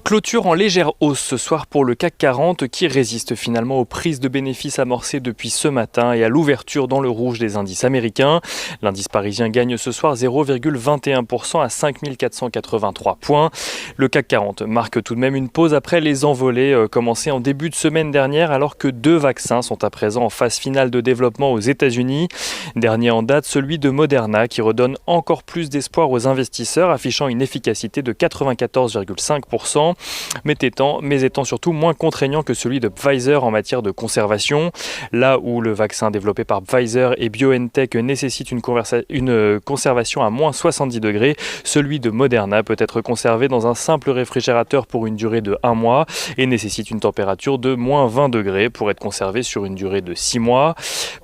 Clôture en légère hausse ce soir pour le CAC 40 qui résiste finalement aux prises de bénéfices amorcées depuis ce matin et à l'ouverture dans le rouge des indices américains. L'indice parisien gagne ce soir 0,21% à 5483 points. Le CAC 40 marque tout de même une pause après les envolées commencées en début de semaine dernière alors que 2 vaccins sont à présent en phase finale de développement aux États-Unis. Dernier en date, celui de Moderna qui redonne encore plus d'espoir aux investisseurs affichant une efficacité de 94,5%. mais étant surtout moins contraignant que celui de Pfizer en matière de conservation. Là où le vaccin développé par Pfizer et BioNTech nécessite une conservation à moins 70 degrés, celui de Moderna peut être conservé dans un simple réfrigérateur pour une durée de 1 mois et nécessite une température de moins 20 degrés pour être conservé sur une durée de 6 mois.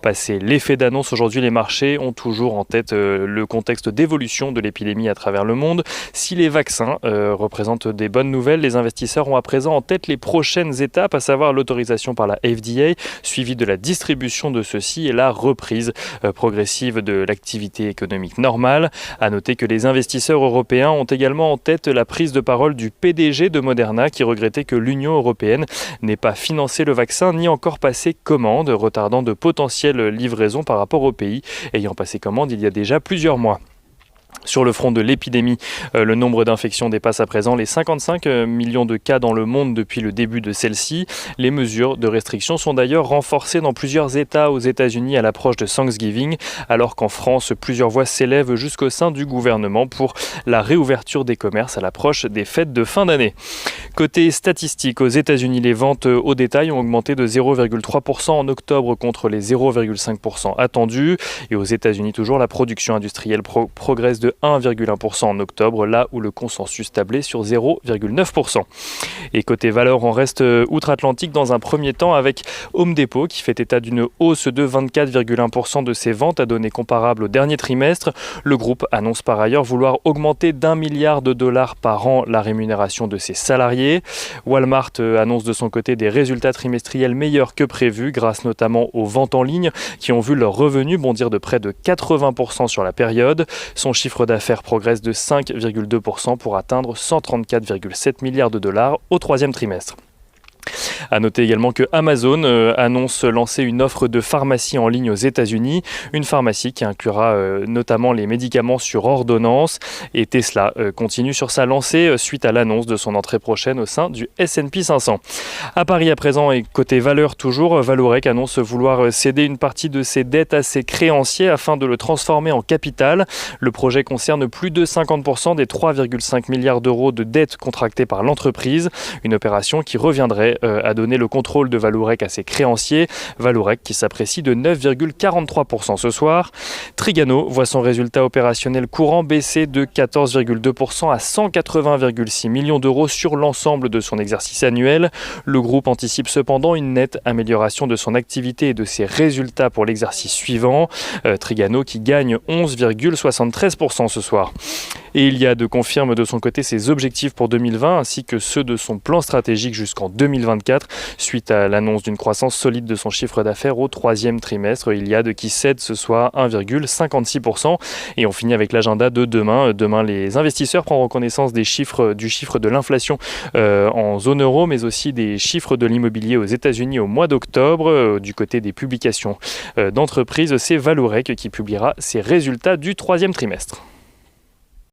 Passé l'effet d'annonce, aujourd'hui les marchés ont toujours en tête le contexte d'évolution de l'épidémie à travers le monde. Si les vaccins représentent des bonnes nouvelles, les investisseurs ont à présent en tête les prochaines étapes, à savoir l'autorisation par la FDA, suivie de la distribution de ceux-ci et la reprise progressive de l'activité économique normale. À noter que les investisseurs européens ont également en tête la prise de parole du PDG de Moderna qui regrettait que l'Union européenne n'ait pas financé le vaccin ni encore passé commande, retardant de potentielles livraisons par rapport aux pays ayant passé commande il y a déjà plusieurs mois. Sur le front de l'épidémie, le nombre d'infections dépasse à présent les 55 millions de cas dans le monde depuis le début de celle-ci. Les mesures de restriction sont d'ailleurs renforcées dans plusieurs États aux États-Unis à l'approche de Thanksgiving, alors qu'en France, plusieurs voix s'élèvent jusqu'au sein du gouvernement pour la réouverture des commerces à l'approche des fêtes de fin d'année. Côté statistique, aux États-Unis, les ventes au détail ont augmenté de 0,3% en octobre contre les 0,5% attendus. Et aux États-Unis, toujours, la production industrielle progresse de 1,1% en octobre, là où le consensus tablait sur 0,9%. Et côté valeur, on reste outre-Atlantique dans un premier temps avec Home Depot qui fait état d'une hausse de 24,1% de ses ventes à données comparables au dernier trimestre. Le groupe annonce par ailleurs vouloir augmenter d'1 milliard de dollars par an la rémunération de ses salariés. Walmart annonce de son côté des résultats trimestriels meilleurs que prévus grâce notamment aux ventes en ligne qui ont vu leurs revenus bondir de près de 80% sur la période. Son chiffre d'affaires progresse de 5,2% pour atteindre 134,7 milliards de dollars au troisième trimestre. À noter également que Amazon annonce lancer une offre de pharmacie en ligne aux États-Unis, une pharmacie qui inclura notamment les médicaments sur ordonnance. Et Tesla continue sur sa lancée suite à l'annonce de son entrée prochaine au sein du S&P 500. À Paris à présent et côté valeur toujours, Vallourec annonce vouloir céder une partie de ses dettes à ses créanciers afin de le transformer en capital. Le projet concerne plus de 50% des 3,5 milliards d'euros de dettes contractées par l'entreprise, une opération qui reviendrait à donner le contrôle de Vallourec à ses créanciers. Vallourec qui s'apprécie de 9,43% ce soir. Trigano voit son résultat opérationnel courant baisser de 14,2% à 180,6 millions d'euros sur l'ensemble de son exercice annuel. Le groupe anticipe cependant une nette amélioration de son activité et de ses résultats pour l'exercice suivant. Trigano qui gagne 11,73% ce soir. Et Iliad confirme de son côté ses objectifs pour 2020 ainsi que ceux de son plan stratégique jusqu'en 2024 suite à l'annonce d'une croissance solide de son chiffre d'affaires au troisième trimestre. Iliad qui cède ce soir 1,56%. Et on finit avec l'agenda de demain. Demain, les investisseurs prendront connaissance du chiffre de l'inflation en zone euro, mais aussi des chiffres de l'immobilier aux États-Unis au mois d'octobre. Du côté des publications d'entreprises, c'est Vallourec qui publiera ses résultats du troisième trimestre.